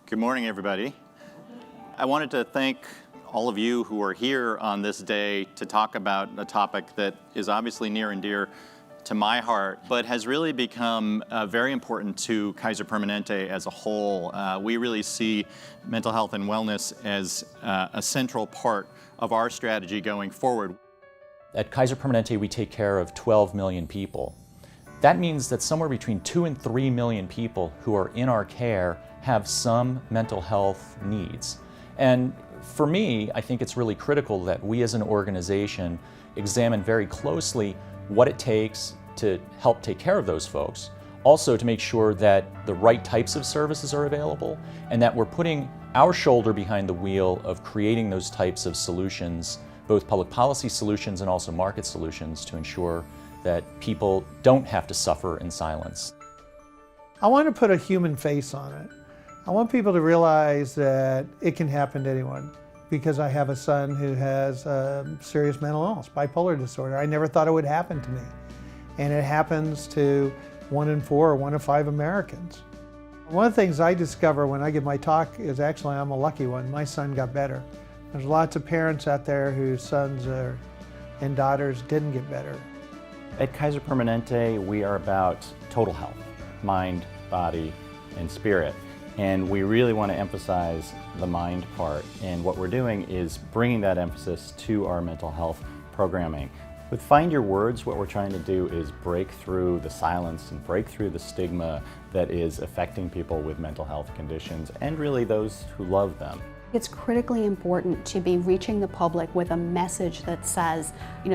Good morning, everybody. I wanted to thank all of you who are here on this day to talk about a topic that is obviously near and dear to my heart, but has really become very important to Kaiser Permanente as a whole. We really see mental health and wellness as a central part of our strategy going forward. At Kaiser Permanente, we take care of 12 million people. That means that somewhere between 2 and 3 million people who are in our care have some mental health needs. And for me, I think it's really critical that we as an organization examine very closely what it takes to help take care of those folks. Also to make sure that the right types of services are available and that we're putting our shoulder behind the wheel of creating those types of solutions, both public policy solutions and also market solutions, to ensure that people don't have to suffer in silence. I want to put a human face on it. I want people to realize that it can happen to anyone, because I have a son who has serious mental illness, bipolar disorder. I never thought it would happen to me. And it happens to 1 in 4 or 1 in 5 Americans. One of the things I discover when I give my talk is actually I'm a lucky one. My son got better. There's lots of parents out there whose sons and daughters didn't get better. At Kaiser Permanente, we are about total health, mind, body, and spirit. And we really want to emphasize the mind part. And what we're doing is bringing that emphasis to our mental health programming. With Find Your Words, what we're trying to do is break through the silence and break through the stigma that is affecting people with mental health conditions and really those who love them. It's critically important to be reaching the public with a message that says,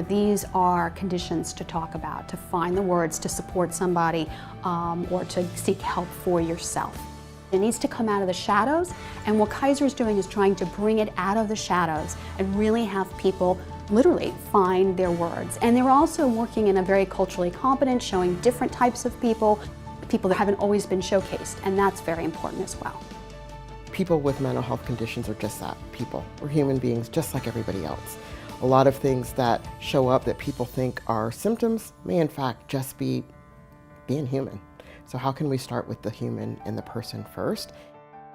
these are conditions to talk about, to find the words to support somebody or to seek help for yourself. It needs to come out of the shadows, and what Kaiser is doing is trying to bring it out of the shadows and really have people literally find their words. And they're also working in a very culturally competent, showing different types of people that haven't always been showcased, and that's very important as well. People with mental health conditions are just that, people. We're human beings just like everybody else. A lot of things that show up that people think are symptoms may in fact just be being human. So how can we start with the human and the person first?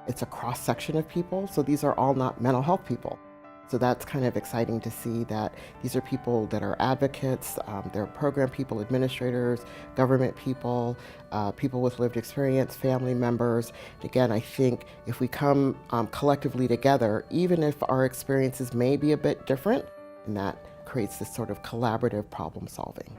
It's a cross-section of people, so these are all not mental health people. So that's kind of exciting to see that these are people that are advocates, they're program people, administrators, government people, people with lived experience, family members. Again, I think if we come collectively together, even if our experiences may be a bit different, and that creates this sort of collaborative problem solving.